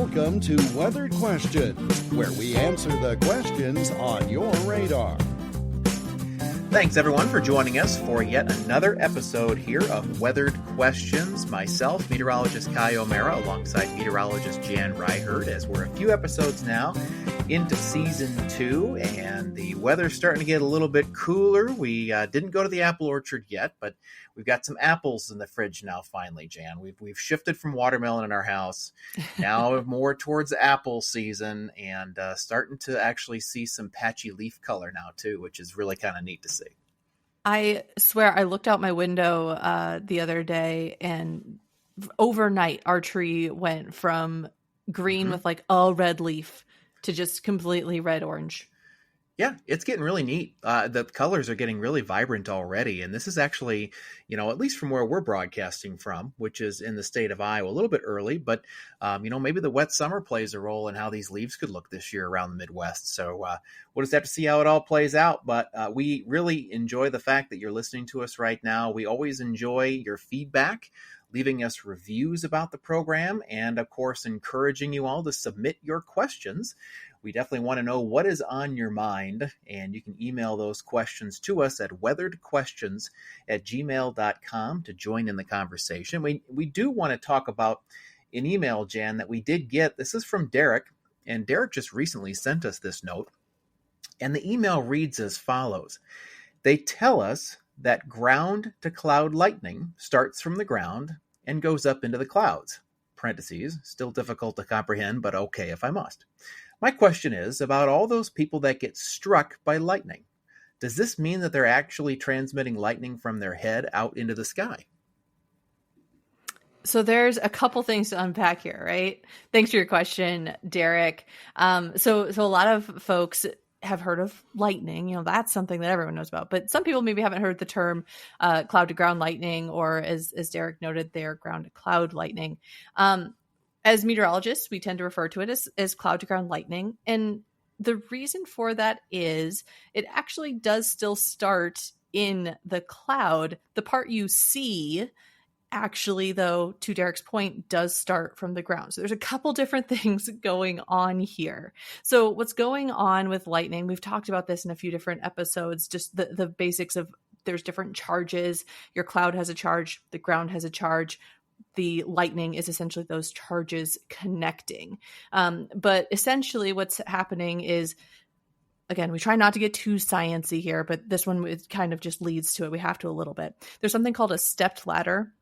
Welcome to Weathered Questions, where we answer the questions on your radar. Thanks, everyone, for joining us for yet another episode here of Weathered Questions. Myself, meteorologist Kaj O'Mara, alongside meteorologist Jan Kaj, as we're a few episodes now into Season 2, and the weather's starting to get a little bit cooler. We didn't go to the apple orchard yet, but we've got some apples in the fridge now, finally, Jan. We've shifted from watermelon in our house, now more towards apple season, and starting to actually see some patchy leaf color now, too, which is really kind of neat to see. I swear I looked out my window the other day, and overnight our tree went from green with like a red leaf to just completely red-orange. Yeah, it's getting really neat. The colors are getting really vibrant already. And this is actually, at least from where we're broadcasting from, which is in the state of Iowa, a little bit early. But, maybe the wet summer plays a role in how these leaves could look this year around the Midwest. So we'll just have to see how it all plays out. But we really enjoy the fact that you're listening to us right now. We always enjoy your feedback, leaving us reviews about the program, and of course, encouraging you all to submit your questions. We definitely want to know what is on your mind, and you can email those questions to us at weatheredquestions@gmail.com to join in the conversation. We do want to talk about an email, Jan, that we did get. This is from Derek, and Derek just recently sent us this note, and the email reads as follows. They tell us that ground-to-cloud lightning starts from the ground and goes up into the clouds. Parentheses, still difficult to comprehend, but okay if I must. My question is about all those people that get struck by lightning. Does this mean that they're actually transmitting lightning from their head out into the sky? So there's a couple things to unpack here, right? Thanks for your question, Derek. So a lot of folks have heard of lightning. That's something that everyone knows about. But some people maybe haven't heard the term cloud-to-ground lightning, or as Derek noted, their ground-to-cloud lightning. As meteorologists, we tend to refer to it as cloud-to-ground lightning. And the reason for that is it actually does still start in the cloud. The part you see, actually, though, to Derek's point, does start from the ground. So there's a couple different things going on here. So what's going on with lightning, we've talked about this in a few different episodes, just the basics of there's different charges. Your cloud has a charge, the ground has a charge. The lightning is essentially those charges connecting. But essentially what's happening is, again, we try not to get too sciencey here, but this one, it kind of just leads to it. We have to a little bit. There's something called a stepped ladder.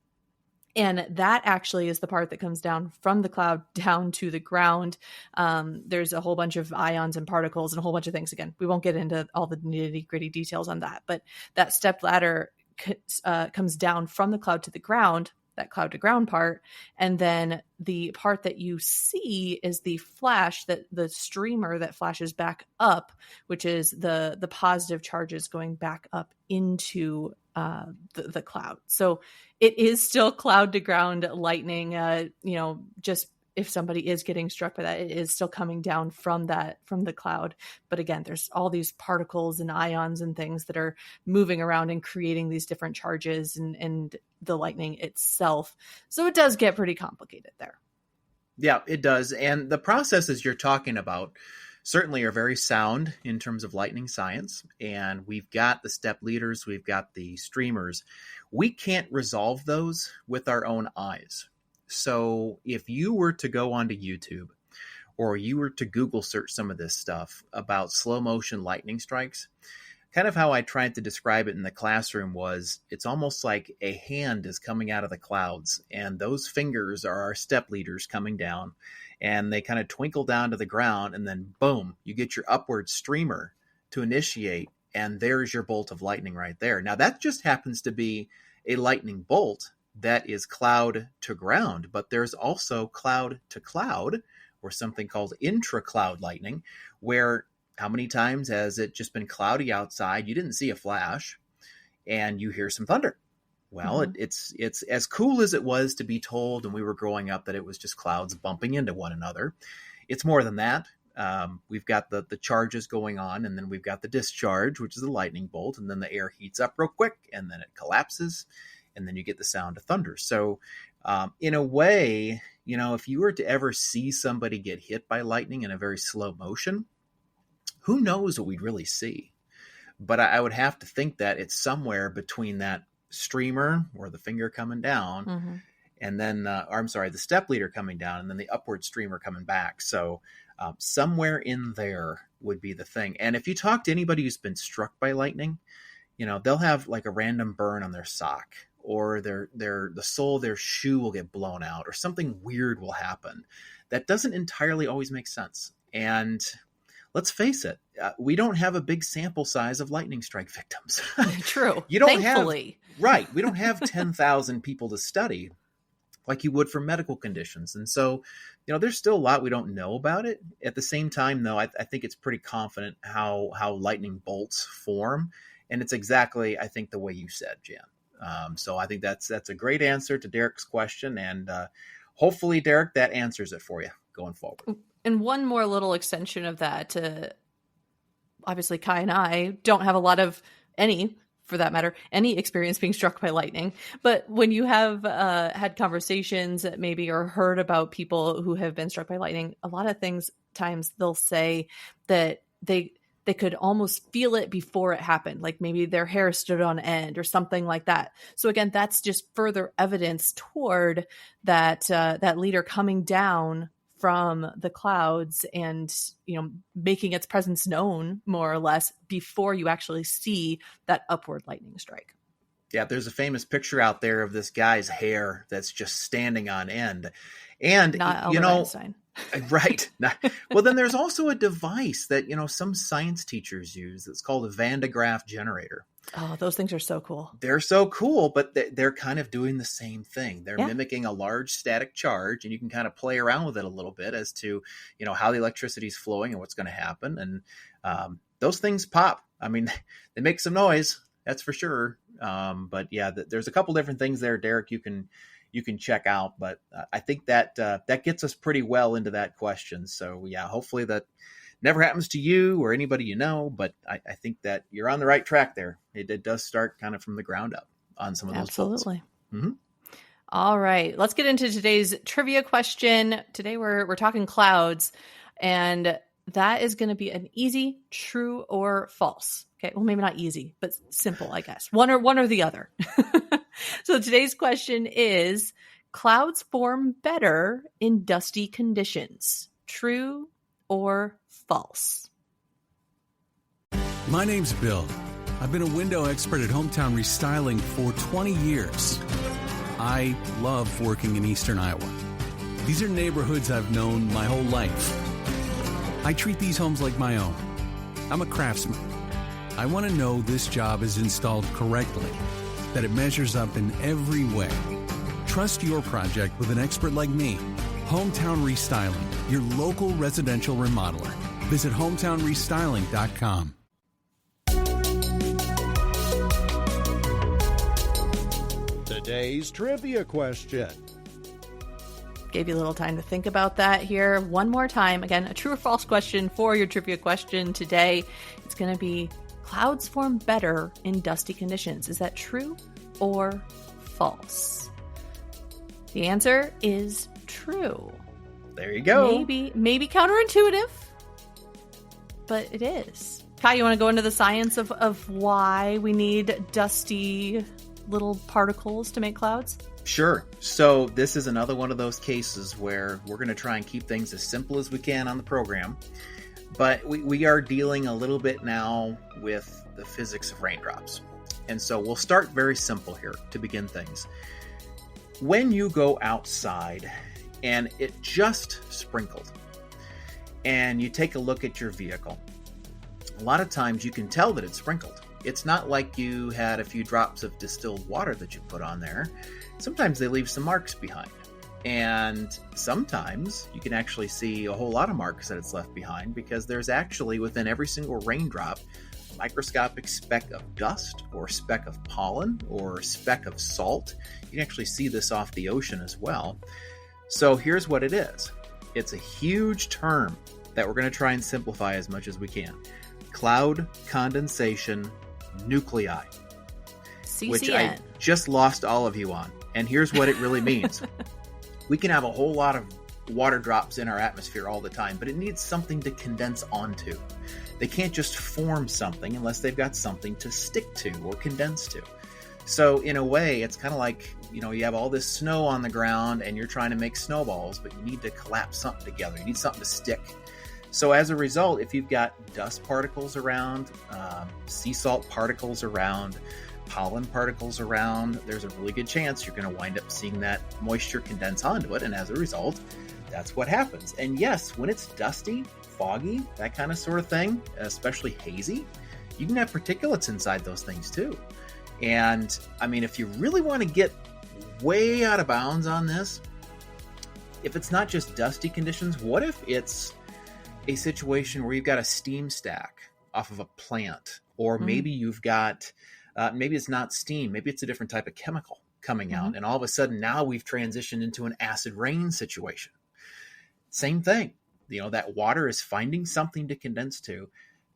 And that actually is the part that comes down from the cloud down to the ground. There's a whole bunch of ions and particles and a whole bunch of things. Again, we won't get into all the nitty gritty details on that, but that stepped ladder comes down from the cloud to the ground, that cloud to ground part. And then the part that you see is the flash, that the streamer that flashes back up, which is the positive charges going back up into the cloud. So it is still cloud to ground lightning. Just if somebody is getting struck by that, it is still coming down from the cloud. But again, there's all these particles and ions and things that are moving around and creating these different charges and the lightning itself. So it does get pretty complicated there. Yeah, it does. And the processes you're talking about certainly are very sound in terms of lightning science. And we've got the step leaders, we've got the streamers. We can't resolve those with our own eyes. So if you were to go onto YouTube, or you were to Google search some of this stuff about slow motion lightning strikes, kind of how I tried to describe it in the classroom was it's almost like a hand is coming out of the clouds, and those fingers are our step leaders coming down, and they kind of twinkle down to the ground, and then boom, you get your upward streamer to initiate, and there's your bolt of lightning right there. Now that just happens to be a lightning bolt that is cloud to ground, but there's also cloud to cloud, or something called intra-cloud lightning, where how many times has it just been cloudy outside, you didn't see a flash, and you hear some thunder? Well, it's as cool as it was to be told when we were growing up that it was just clouds bumping into one another. It's more than that. We've got the charges going on, and then we've got the discharge, which is the lightning bolt, and then the air heats up real quick, and then it collapses, and then you get the sound of thunder. So in a way, if you were to ever see somebody get hit by lightning in a very slow motion, who knows what we'd really see? But I would have to think that it's somewhere between that streamer or the finger coming down and then, the step leader coming down and then the upward streamer coming back. So somewhere in there would be the thing. And if you talk to anybody who's been struck by lightning, they'll have like a random burn on their sock, or the sole of their shoe will get blown out, or something weird will happen. That doesn't entirely always make sense. And let's face it, we don't have a big sample size of lightning strike victims. True. You don't Thankfully. Right. We don't have 10,000 people to study like you would for medical conditions. And so, there's still a lot we don't know about it. At the same time, though, I think it's pretty confident how lightning bolts form. And it's exactly, I think, the way you said, Jan. So I think that's a great answer to Derek's question. And hopefully, Derek, that answers it for you going forward. And one more little extension of that, obviously Kai and I don't have a lot of any experience being struck by lightning. But when you have had conversations maybe or heard about people who have been struck by lightning, a lot of times they'll say that they could almost feel it before it happened. Like maybe their hair stood on end or something like that. So again, that's just further evidence toward that leader coming down from the clouds and, making its presence known more or less before you actually see that upward lightning strike. Yeah, there's a famous picture out there of this guy's hair that's just standing on end. And, Not Albert Einstein. Right. Well, then there's also a device that, some science teachers use. It's called a Van de Graaff generator. Oh, those things are so cool. They're so cool, but they're kind of doing the same thing. They're mimicking a large static charge, and you can kind of play around with it a little bit as to, how the electricity is flowing and what's going to happen. And those things pop. I mean, they make some noise, that's for sure. But yeah, there's a couple different things there, Derek, you can check out. But I think that gets us pretty well into that question. So yeah, hopefully that never happens to you or anybody but I think that you're on the right track there. It does start kind of from the ground up on some of those Absolutely. Mm-hmm. All right, let's get into today's trivia question. Today we're talking clouds, and that is going to be an easy true or false. Okay, well, maybe not easy, but simple, I guess. One or the other. So today's question is, clouds form better in dusty conditions. True or false? My name's Bill. I've been a window expert at Hometown Restyling for 20 years. I love working in Eastern Iowa. These are neighborhoods I've known my whole life. I treat these homes like my own. I'm a craftsman. I want to know this job is installed correctly, that it measures up in every way. Trust your project with an expert like me. Hometown Restyling, your local residential remodeler. Visit hometownrestyling.com. Today's trivia question. Gave you a little time to think about that here. One more time. Again, a true or false question for your trivia question today. It's going to be, clouds form better in dusty conditions. Is that true or false? The answer is true. There you go. Maybe counterintuitive, but it is. Kai, you want to go into the science of why we need dusty little particles to make clouds? Sure. So this is another one of those cases where we're going to try and keep things as simple as we can on the program. But we are dealing a little bit now with the physics of raindrops. And so we'll start very simple here to begin things. When you go outside and it just sprinkled, and you take a look at your vehicle, a lot of times you can tell that it's sprinkled. It's not like you had a few drops of distilled water that you put on there. Sometimes they leave some marks behind. And sometimes you can actually see a whole lot of marks that it's left behind, because there's actually within every single raindrop a microscopic speck of dust or speck of pollen or speck of salt. You can actually see this off the ocean as well. So here's what it is. It's a huge term that we're going to try and simplify as much as we can. Cloud condensation nuclei. which I just lost all of you on. And here's what it really means. We can have a whole lot of water drops in our atmosphere all the time, but it needs something to condense onto. They can't just form something unless they've got something to stick to or condense to. So in a way, it's kind of like, you have all this snow on the ground and you're trying to make snowballs, but you need to collapse something together. You need something to stick. So as a result, if you've got dust particles around, sea salt particles around, pollen particles around, there's a really good chance you're going to wind up seeing that moisture condense onto it. And as a result, that's what happens. And yes, when it's dusty, foggy, that kind of sort of thing, especially hazy, you can have particulates inside those things too. And I mean, if you really want to get way out of bounds on this, if it's not just dusty conditions, what if it's a situation where you've got a steam stack off of a plant, or maybe you've got, maybe it's not steam, maybe it's a different type of chemical coming out. And all of a sudden now we've transitioned into an acid rain situation. Same thing, that water is finding something to condense to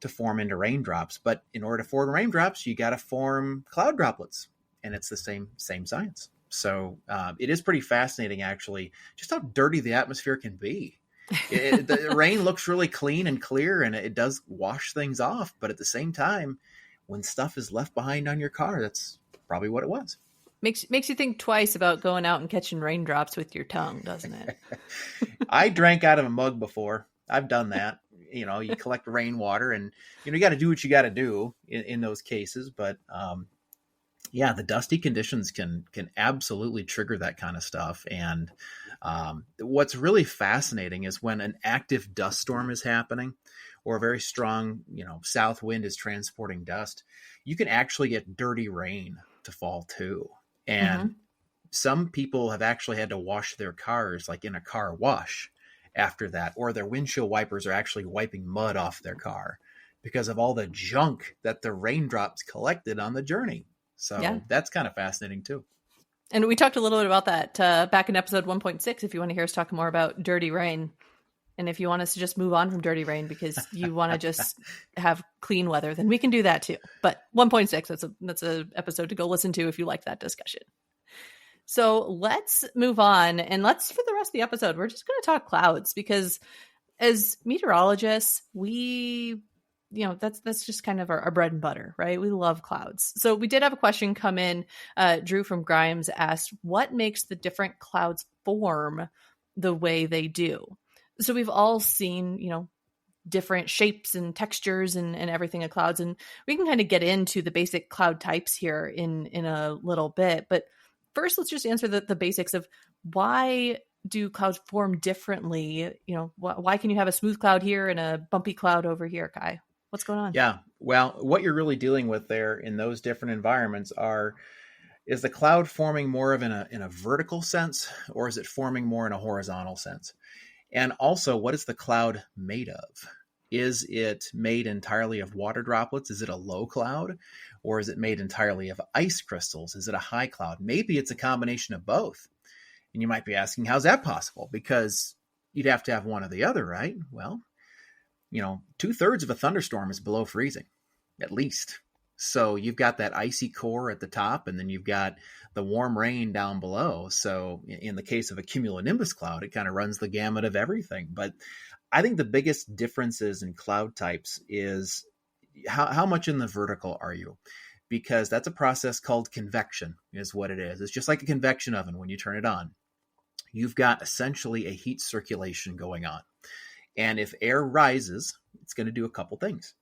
form into raindrops. But in order to form raindrops, you got to form cloud droplets, and it's the same science. So it is pretty fascinating, actually, just how dirty the atmosphere can be. The rain looks really clean and clear, and it does wash things off. But at the same time, when stuff is left behind on your car, that's probably what it was. Makes you think twice about going out and catching raindrops with your tongue, doesn't it? I drank out of a mug before. I've done that. You collect rainwater, and you got to do what you got to do in those cases. But yeah, the dusty conditions can absolutely trigger that kind of stuff. And what's really fascinating is when an active dust storm is happening, or a very strong, south wind is transporting dust, you can actually get dirty rain to fall too. And some people have actually had to wash their cars, like in a car wash, after that, or their windshield wipers are actually wiping mud off their car because of all the junk that the raindrops collected on the journey. So that's kind of fascinating too. And we talked a little bit about that back in episode 1.6, if you want to hear us talk more about dirty rain. And if you want us to just move on from dirty rain because you want to just have clean weather, then we can do that too. But 1.6, that's a episode to go listen to if you like that discussion. So let's move on, and for the rest of the episode, we're just going to talk clouds, because as meteorologists, that's just kind of our bread and butter, right? We love clouds. So we did have a question come in. Drew from Grimes asked, what makes the different clouds form the way they do? So we've all seen, different shapes and textures and everything of clouds. And we can kind of get into the basic cloud types here in a little bit. But first, let's just answer the basics of why do clouds form differently? Why can you have a smooth cloud here and a bumpy cloud over here, Kai? What's going on? Yeah. Well, what you're really dealing with there in those different environments is the cloud forming more of in a vertical sense, or is it forming more in a horizontal sense? And also, what is the cloud made of? Is it made entirely of water droplets? Is it a low cloud? Or is it made entirely of ice crystals? Is it a high cloud? Maybe it's a combination of both. And you might be asking, how's that possible? Because you'd have to have one or the other, right? Well, 2/3 of a thunderstorm is below freezing, at least. So you've got that icy core at the top, and then you've got the warm rain down below. So in the case of a cumulonimbus cloud, it kind of runs the gamut of everything. But I think the biggest differences in cloud types is how much in the vertical are you? Because that's a process called convection is what it is. It's just like a convection oven when you turn it on. You've got essentially a heat circulation going on. And if air rises, it's going to do a couple things.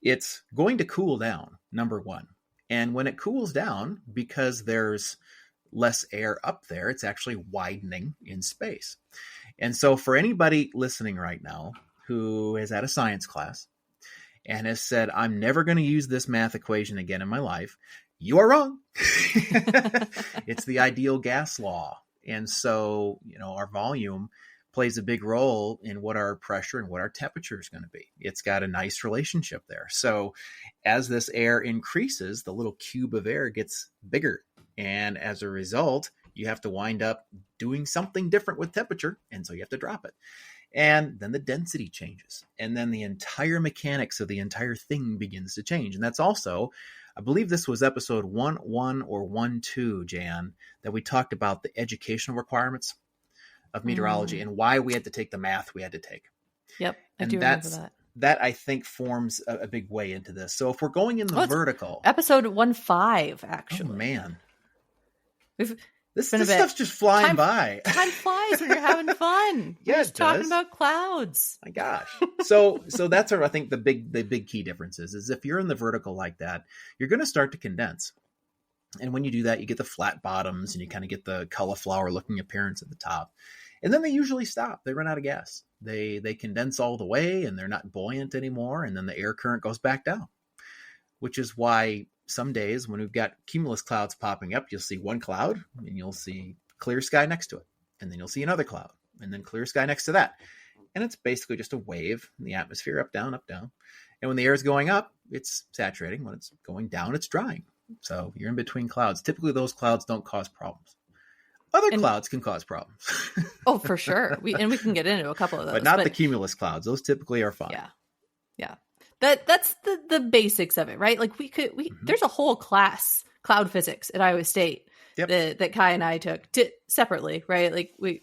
It's going to cool down, number one. And when it cools down, because there's less air up there, it's actually widening in space. And so for anybody listening right now who has had a science class and has said, I'm never going to use this math equation again in my life, you are wrong. It's the ideal gas law. And so, our volume plays a big role in what our pressure and what our temperature is going to be. It's got a nice relationship there. So as this air increases, the little cube of air gets bigger. And as a result, you have to wind up doing something different with temperature. And so you have to drop it. And then the density changes. And then the entire mechanics of the entire thing begins to change. And that's also I believe this was episode 1-1 or 1-2, Jan, that we talked about the educational requirements of meteorology and why we had to take the math we had to take. Yep, I and do remember that. That I think forms a big way into this. So if we're going in the vertical, episode 1-5, actually. Oh man, this stuff's just flying by. Time flies when you're having fun. Yeah, we're just talking about clouds. My gosh. So that's I think the big key difference is if you're in the vertical like that, you're going to start to condense. And when you do that, you get the flat bottoms and you kind of get the cauliflower looking appearance at the top. And then they usually stop. They run out of gas. They condense all the way and they're not buoyant anymore. And then the air current goes back down, which is why some days when we've got cumulus clouds popping up, you'll see one cloud and you'll see clear sky next to it. And then you'll see another cloud and then clear sky next to that. And it's basically just a wave in the atmosphere, up, down, up, down. And when the air is going up, it's saturating. When it's going down, it's drying. So you're in between clouds. Typically, those clouds don't cause problems. Other clouds can cause problems. Oh, for sure. We can get into a couple of those. But not the cumulus clouds. Those typically are fine. Yeah. That's the basics of it, right? Like there's a whole class, cloud physics at Iowa State, that Kai and I took separately, right? Like we're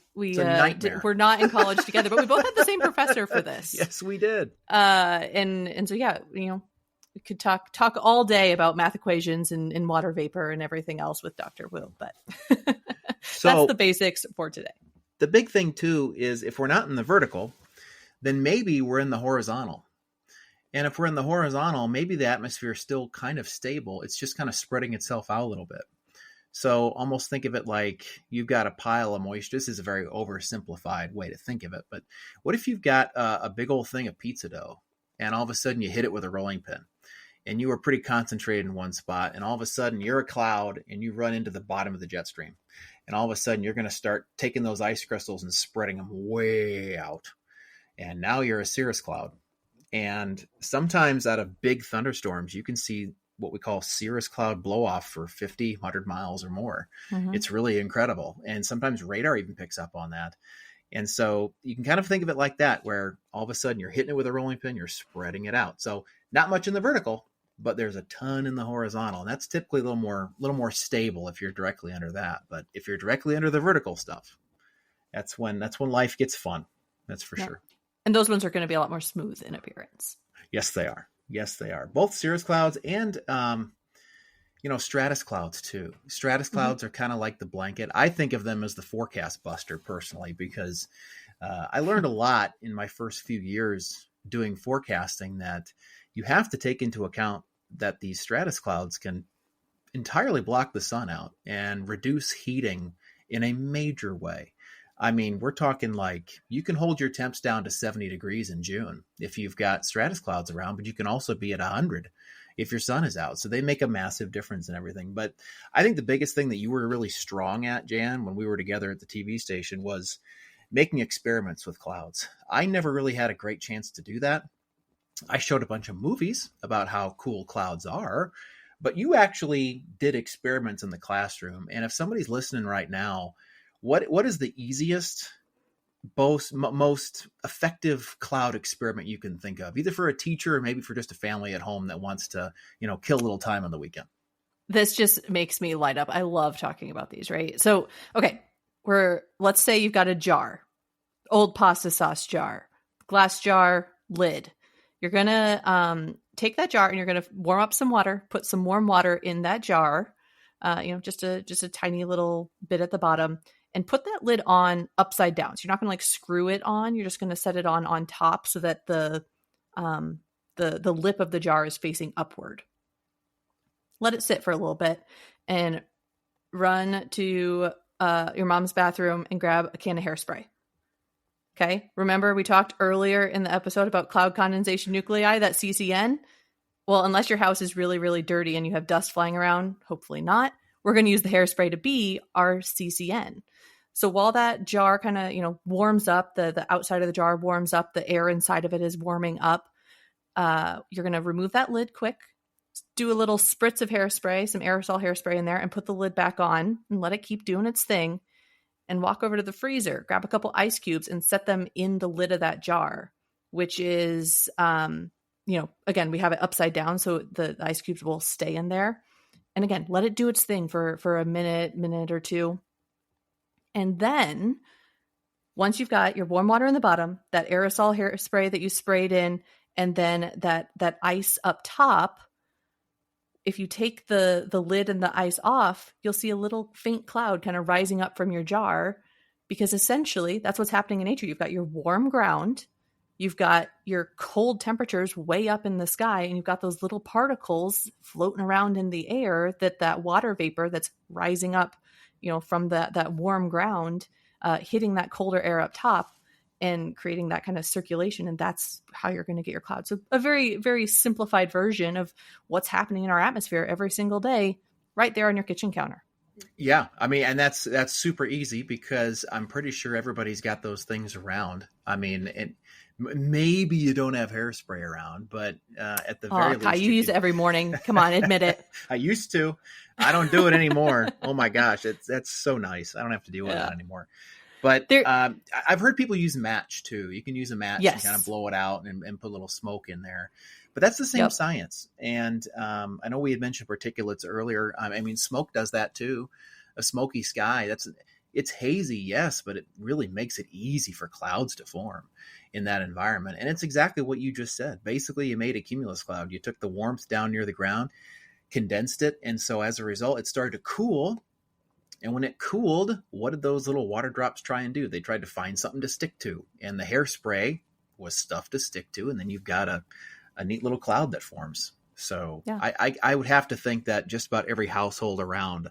not in college together, but we both had the same professor for this. Yes, we did. And so yeah, we could talk all day about math equations and water vapor and everything else with Dr. Will, but that's the basics for today. The big thing too is if we're not in the vertical, then maybe we're in the horizontal. And if we're in the horizontal, maybe the atmosphere is still kind of stable. It's just kind of spreading itself out a little bit. So almost think of it like you've got a pile of moisture. This is a very oversimplified way to think of it. But what if you've got a big old thing of pizza dough and all of a sudden you hit it with a rolling pin and you were pretty concentrated in one spot and all of a sudden you're a cloud and you run into the bottom of the jet stream. And all of a sudden you're going to start taking those ice crystals and spreading them way out. And now you're a cirrus cloud. And sometimes out of big thunderstorms, you can see what we call cirrus cloud blow off for 50, 100 miles or more. Mm-hmm. It's really incredible. And sometimes radar even picks up on that. And so you can kind of think of it like that, where all of a sudden you're hitting it with a rolling pin, you're spreading it out. So not much in the vertical, but there's a ton in the horizontal. And that's typically a little more stable if you're directly under that. But if you're directly under the vertical stuff, that's when life gets fun. That's for sure. And those ones are going to be a lot more smooth in appearance. Yes, they are. Yes, they are. Both cirrus clouds and, stratus clouds too. Stratus clouds are kind of like the blanket. I think of them as the forecast buster personally, because I learned a lot in my first few years doing forecasting that you have to take into account that these stratus clouds can entirely block the sun out and reduce heating in a major way. I mean, we're talking like you can hold your temps down to 70 degrees in June if you've got stratus clouds around, but you can also be at 100 if your sun is out. So they make a massive difference in everything. But I think the biggest thing that you were really strong at, Jan, when we were together at the TV station was making experiments with clouds. I never really had a great chance to do that. I showed a bunch of movies about how cool clouds are, but you actually did experiments in the classroom. And if somebody's listening right now, what is the easiest, most effective cloud experiment you can think of, either for a teacher or maybe for just a family at home that wants to, kill a little time on the weekend? This just makes me light up. I love talking about these, right? So, okay, let's say you've got a jar, old pasta sauce jar, glass jar, lid. You're going to take that jar and you're going to warm up some water, put some warm water in that jar, just a tiny little bit at the bottom, and put that lid on upside down. So you're not going to screw it on. You're just going to set it on top so that the lip of the jar is facing upward. Let it sit for a little bit and run to your mom's bathroom and grab a can of hairspray. Okay. Remember we talked earlier in the episode about cloud condensation nuclei, that CCN? Well, unless your house is really, really dirty and you have dust flying around, hopefully not, we're going to use the hairspray to be our CCN. So while that jar kind of, warms up, the outside of the jar warms up, the air inside of it is warming up, you're going to remove that lid quick, do a little spritz of hairspray, some aerosol hairspray in there, and put the lid back on and let it keep doing its thing, and walk over to the freezer, grab a couple ice cubes and set them in the lid of that jar, which is, again, we have it upside down so the ice cubes will stay in there. And again, let it do its thing for a minute or two. And then once you've got your warm water in the bottom, that aerosol hairspray that you sprayed in, and then that ice up top, if you take the lid and the ice off, you'll see a little faint cloud kind of rising up from your jar, because essentially that's what's happening in nature. You've got your warm ground, you've got your cold temperatures way up in the sky, and you've got those little particles floating around in the air, that water vapor that's rising up, from that warm ground, hitting that colder air up top and creating that kind of circulation. And that's how you're going to get your clouds. So a very, very simplified version of what's happening in our atmosphere every single day, right there on your kitchen counter. Yeah. I mean, and that's super easy, because I'm pretty sure everybody's got those things around. I mean, maybe you don't have hairspray around, but at the very least, Kai, you use it every morning. Come on, admit it. I used to. I don't do it anymore. Oh my gosh, that's so nice. I don't have to deal with that anymore. But I've heard people use match too. You can use a match and kind of blow it out and put a little smoke in there. But that's the same science. And I know we had mentioned particulates earlier. I mean, smoke does that too. A smoky sky, it's hazy, yes, but it really makes it easy for clouds to form in that environment. And it's exactly what you just said. Basically, you made a cumulus cloud. You took the warmth down near the ground, condensed it, and so as a result, it started to cool. And when it cooled, what did those little water drops try and do? They tried to find something to stick to. And the hairspray was stuff to stick to. And then you've got a neat little cloud that forms. So I would have to think that just about every household around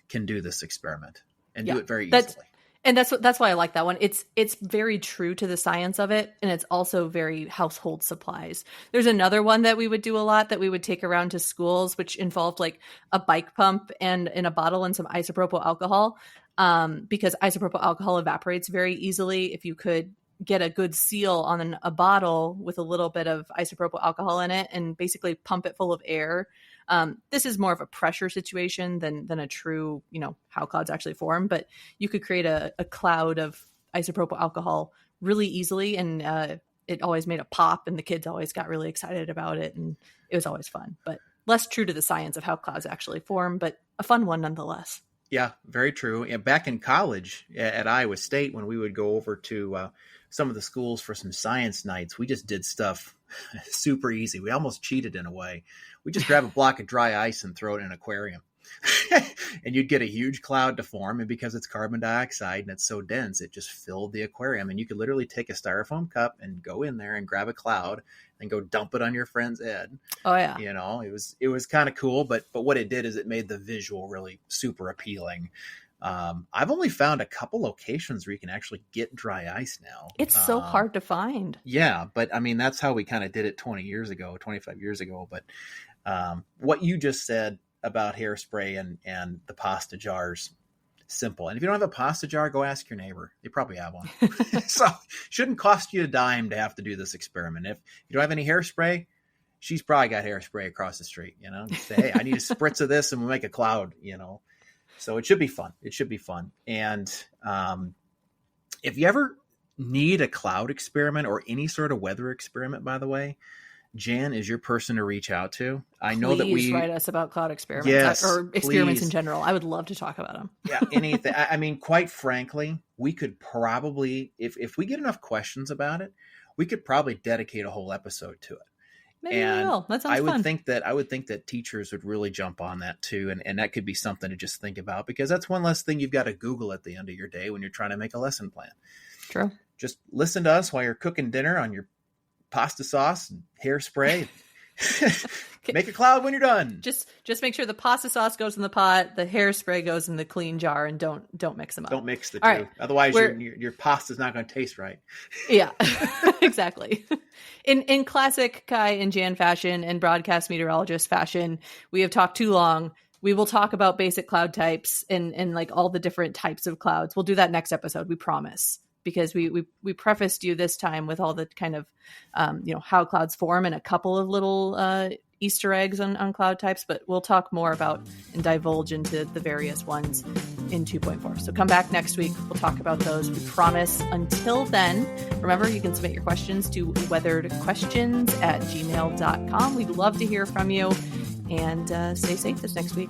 can do this experiment and do it very easily. And that's why I like that one. It's very true to the science of it, and it's also very household supplies. There's another one that we would do a lot that we would take around to schools, which involved like a bike pump and in a bottle and some isopropyl alcohol, because isopropyl alcohol evaporates very easily. If you could get a good seal on a bottle with a little bit of isopropyl alcohol in it and basically pump it full of air. This is more of a pressure situation than a true, how clouds actually form, but you could create a cloud of isopropyl alcohol really easily. And it always made a pop, and the kids always got really excited about it. And it was always fun, but less true to the science of how clouds actually form, but a fun one nonetheless. Yeah, very true. And back in college at Iowa State, when we would go over to some of the schools for some science nights, we just did stuff super easy. We almost cheated in a way. We just grab a block of dry ice and throw it in an aquarium. And you'd get a huge cloud to form. And because it's carbon dioxide and it's so dense, it just filled the aquarium. And you could literally take a styrofoam cup and go in there and grab a cloud and go dump it on your friend's head. Oh yeah. It was kind of cool, but what it did is it made the visual really super appealing. I've only found a couple locations where you can actually get dry ice now. It's so hard to find. Yeah, but I mean, that's how we kind of did it 25 years ago. But what you just said about hairspray and the pasta jars, simple. And if you don't have a pasta jar, go ask your neighbor. They probably have one. So shouldn't cost you a dime to have to do this experiment. If you don't have any hairspray, she's probably got hairspray across the street. Just say, hey, I need a spritz of this and we'll make a cloud, So it should be fun. And if you ever need a cloud experiment or any sort of weather experiment, by the way, Jan is your person to reach out to. I know that Please write us about cloud experiments, or experiments in general. I would love to talk about them. Yeah, anything. I mean, quite frankly, we could probably, if we get enough questions about it, we could probably dedicate a whole episode to it. Maybe we will. That sounds fun. I would think that teachers would really jump on that too. And that could be something to just think about, because that's one less thing you've got to Google at the end of your day when you're trying to make a lesson plan. True. Just listen to us while you're cooking dinner on your pasta sauce and hairspray. Make a cloud when you're done. Just make sure the pasta sauce goes in the pot, the hairspray goes in the clean jar, and don't mix them up. Don't mix the two. Right. Otherwise, your pasta's not going to taste right. Yeah, exactly. In classic Kai and Jan fashion and broadcast meteorologist fashion, we have talked too long. We will talk about basic cloud types and like all the different types of clouds. We'll do that next episode, we promise. Because we prefaced you this time with all the kind of, how clouds form and a couple of little Easter eggs on cloud types, but we'll talk more about and divulge into the various ones in 2.4. So come back next week. We'll talk about those. We promise. Until then, remember, you can submit your questions to weatheredquestions@gmail.com. We'd love to hear from you, and stay safe this next week.